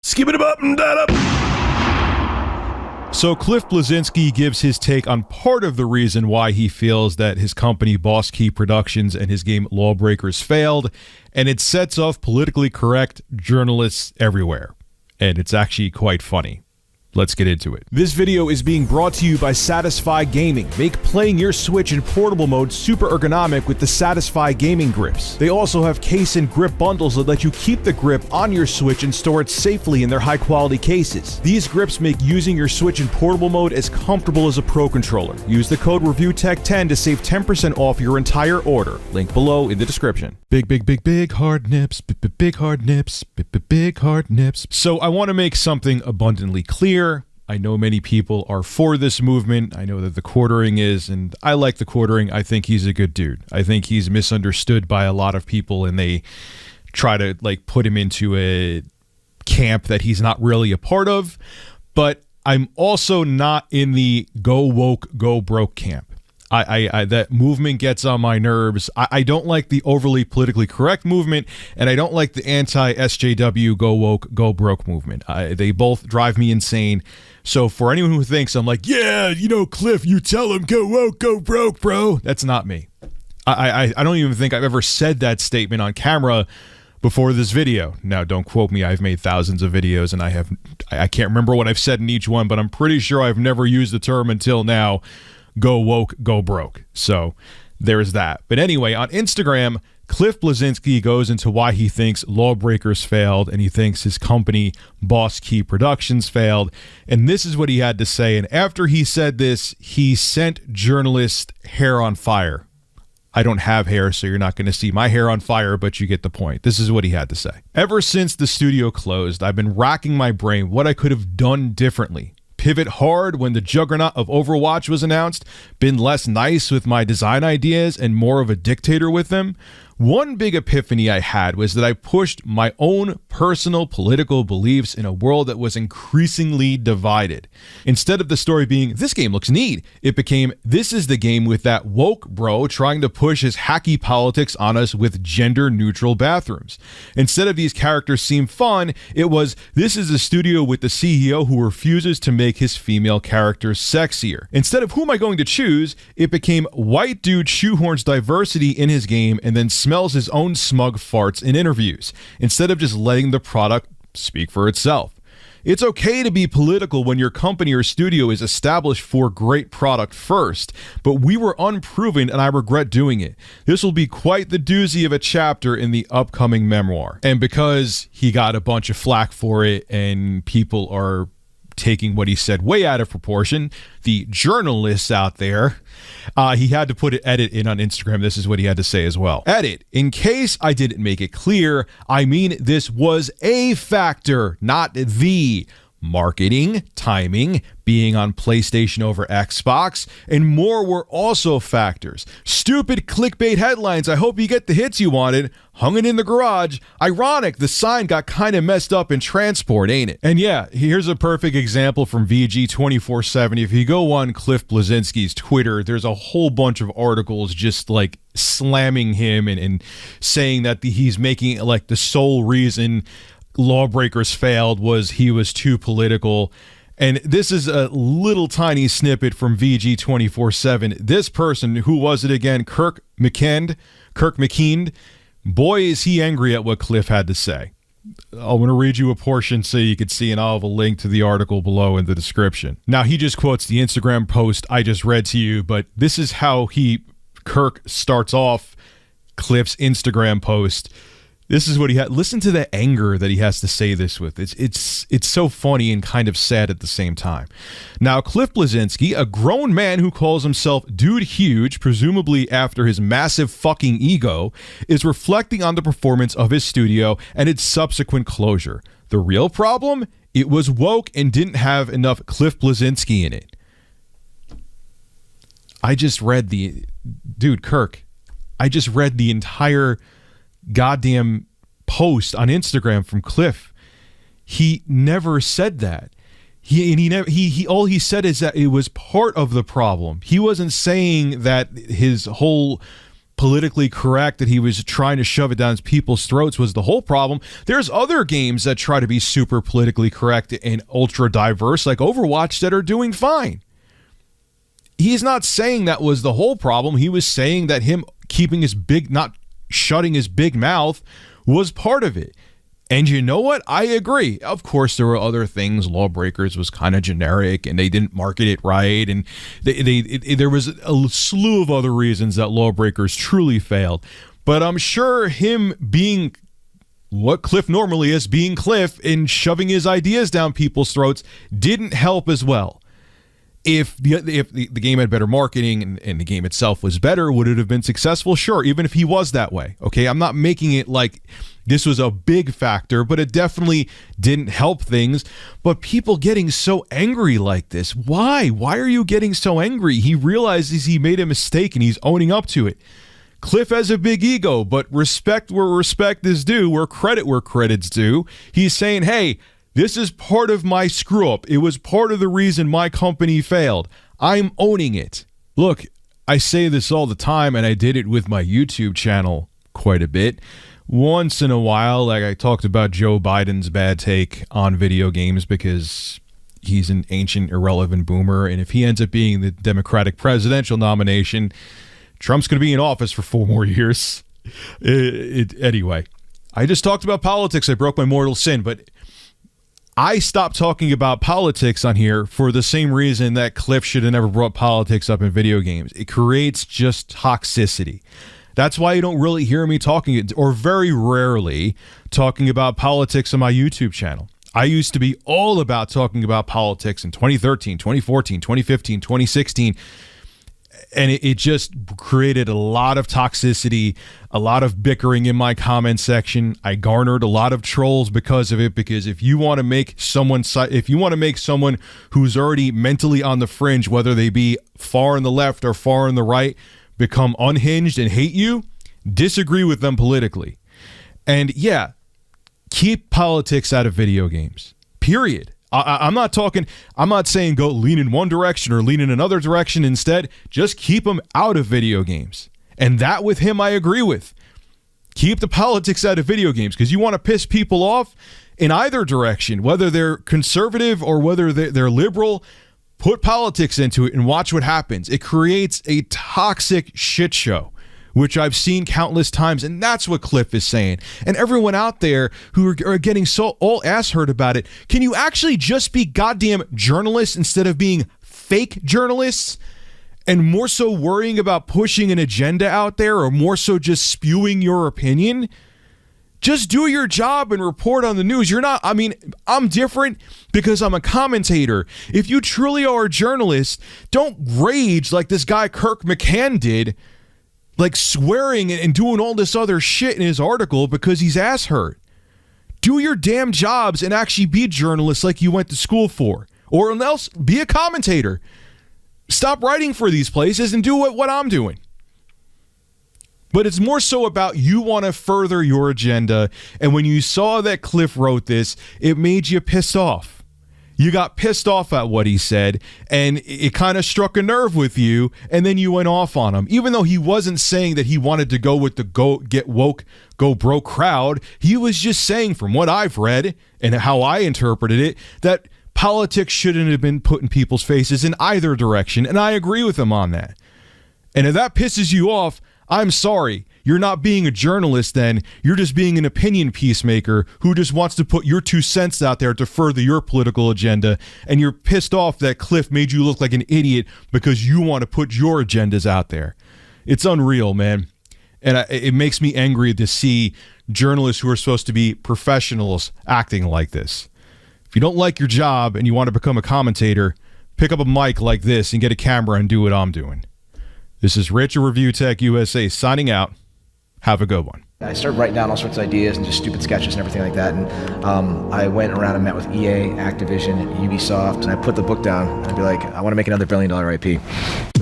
Skip it up and that up. So Cliff Bleszinski gives his take on part of the reason why he feels that his company Boss Key Productions and his game Lawbreakers failed, and it sets off politically correct journalists everywhere. And it's actually quite funny. Let's get into it. This video is being brought to you by Satisfy Gaming. Make playing your Switch in portable mode super ergonomic with the Satisfy Gaming grips. They also have case and grip bundles that let you keep the grip on your Switch and store it safely in their high quality cases. These grips make using your Switch in portable mode as comfortable as a Pro Controller. Use the code ReviewTech10 to save 10% off your entire order. Link below in the description. Big hard nips, big hard nips, big hard nips. So I want to make something abundantly clear. I know many people are for this movement. I know that the Quartering is, and I like the Quartering. I think he's a good dude. I think he's misunderstood by a lot of people, and they try to like put him into a camp that he's not really a part of. But I'm also not in the go woke, go broke camp. That movement gets on my nerves. I don't like the overly politically correct movement, and I don't like the anti-SJW go woke, go broke movement. They both drive me insane. So for anyone who thinks I'm like, yeah, you know, Cliff, you tell him go woke, go broke, bro. That's not me. I don't even think I've ever said that statement on camera before this video. Now, don't quote me. I've made thousands of videos, and I can't remember what I've said in each one, but I'm pretty sure I've never used the term until now. Go woke, go broke. So there's that. But anyway, on Instagram, Cliff Bleszinski goes into why he thinks Lawbreakers failed, and he thinks his company, Boss Key Productions, failed. And this is what he had to say. And after he said this, he sent journalist hair on fire. I don't have hair, so you're not going to see my hair on fire, but you get the point. This is what he had to say. Ever since the studio closed, I've been racking my brain what I could have done differently. Pivot hard when the juggernaut of Overwatch was announced, been less nice with my design ideas and more of a dictator with them. One big epiphany I had was that I pushed my own personal political beliefs in a world that was increasingly divided. Instead of the story being, this game looks neat, it became, this is the game with that woke bro trying to push his hacky politics on us with gender-neutral bathrooms. Instead of these characters seem fun, it was, this is a studio with the CEO who refuses to make his female characters sexier. Instead of who am I going to choose, it became white dude shoehorns diversity in his game and then smells his own smug farts in interviews, instead of just letting the product speak for itself. It's okay to be political when your company or studio is established for great product first, but we were unproven and I regret doing it. This will be quite the doozy of a chapter in the upcoming memoir. And because he got a bunch of flack for it and people are taking what he said way out of proportion, the journalists out there, he had to put an edit in on Instagram. This is what he had to say as well. Edit. In case I didn't make it clear, I mean this was a factor, not the. Marketing, timing, being on PlayStation over Xbox, and more were also factors. Stupid clickbait headlines, I hope you get the hits you wanted, hung it in the garage. Ironic, the sign got kind of messed up in transport, ain't it? And yeah, here's a perfect example from VG247. If you go on Cliff Bleszinski's Twitter, there's a whole bunch of articles just like slamming him and saying that he's making like the sole reason Lawbreakers failed was he was too political. And this is a little tiny snippet from VG247. This person, who was it again? Kirk McKeand. Boy, is he angry at what Cliff had to say. I want to read you a portion so you can see, and I'll have a link to the article below in the description. Now, he just quotes the Instagram post I just read to you, but this is how Kirk starts off Cliff's Instagram post. This is what he had. Listen to the anger that he has to say this with. It's so funny and kind of sad at the same time. Now, Cliff Bleszinski, a grown man who calls himself Dude Huge, presumably after his massive fucking ego, is reflecting on the performance of his studio and its subsequent closure. The real problem? It was woke and didn't have enough Cliff Bleszinski in it. I just read Kirk, I just read the entire goddamn post on Instagram from Cliff. He never said that. All he said is that it was part of the problem. He wasn't saying that his whole politically correct, that he was trying to shove it down people's throats was the whole problem. There's other games that try to be super politically correct and ultra diverse, like Overwatch, that are doing fine. He's not saying that was the whole problem. He was saying that him keeping not shutting his big mouth was part of it. And you know what? I agree. Of course, there were other things. Lawbreakers was kind of generic, and they didn't market it right. And there was a slew of other reasons that Lawbreakers truly failed. But I'm sure him being what Cliff normally is, being Cliff and shoving his ideas down people's throats, didn't help as well. If the game had better marketing and the game itself was better, would it have been successful? Sure, even if he was that way. Okay, I'm not making it like this was a big factor, but it definitely didn't help things. But people getting so angry like this, why? Why are you getting so angry? He realizes he made a mistake and he's owning up to it. Cliff has a big ego, but respect where respect is due, where credit's due. He's saying, hey, this is part of my screw up. It was part of the reason my company failed. I'm owning it. Look, I say this all the time, and I did it with my YouTube channel quite a bit. Once in a while, like I talked about Joe Biden's bad take on video games because he's an ancient, irrelevant boomer, and if he ends up being the Democratic presidential nomination, Trump's going to be in office for 4 more years. Anyway, I just talked about politics. I broke my mortal sin, but I stopped talking about politics on here for the same reason that Cliff should have never brought politics up in video games. It creates just toxicity. That's why you don't really hear me talking, or very rarely talking about politics on my YouTube channel. I used to be all about talking about politics in 2013, 2014, 2015, 2016. And it just created a lot of toxicity, a lot of bickering in my comment section. I garnered a lot of trolls because of it. Because if you want to make someone who's already mentally on the fringe, whether they be far on the left or far on the right, become unhinged and hate you, disagree with them politically. And yeah, keep politics out of video games. Period. I'm not saying go lean in one direction or lean in another direction. Instead, just keep them out of video games. And that with him, I agree with. Keep the politics out of video games because you want to piss people off in either direction, whether they're conservative or whether they're liberal. Put politics into it and watch what happens. It creates a toxic shit show, which I've seen countless times, and that's what Cliff is saying. And everyone out there who are getting so all ass hurt about it, can you actually just be goddamn journalists instead of being fake journalists? And more so worrying about pushing an agenda out there, or more so just spewing your opinion? Just do your job and report on the news. I'm different because I'm a commentator. If you truly are a journalist, don't rage like this guy Kirk McCann did, like swearing and doing all this other shit in his article because he's ass hurt. Do your damn jobs and actually be journalists like you went to school for. Or else be a commentator. Stop writing for these places and do what I'm doing. But it's more so about you want to further your agenda. And when you saw that Cliff wrote this, it made you pissed off. You got pissed off at what he said, and it kind of struck a nerve with you, and then you went off on him. Even though he wasn't saying that he wanted to go with the get woke, go broke crowd, he was just saying, from what I've read and how I interpreted it, that politics shouldn't have been put in people's faces in either direction, and I agree with him on that. And if that pisses you off, I'm sorry. You're not being a journalist then. You're just being an opinion peacemaker who just wants to put your 2 cents out there to further your political agenda. And you're pissed off that Cliff made you look like an idiot because you want to put your agendas out there. It's unreal, man. And it makes me angry to see journalists who are supposed to be professionals acting like this. If you don't like your job and you want to become a commentator, pick up a mic like this and get a camera and do what I'm doing. This is Rich of Review Tech USA signing out. Have a good one. I started writing down all sorts of ideas and just stupid sketches and everything like that. And I went around and met with EA, Activision, Ubisoft, and I put the book down and I'd be like, I want to make another $1 billion IP.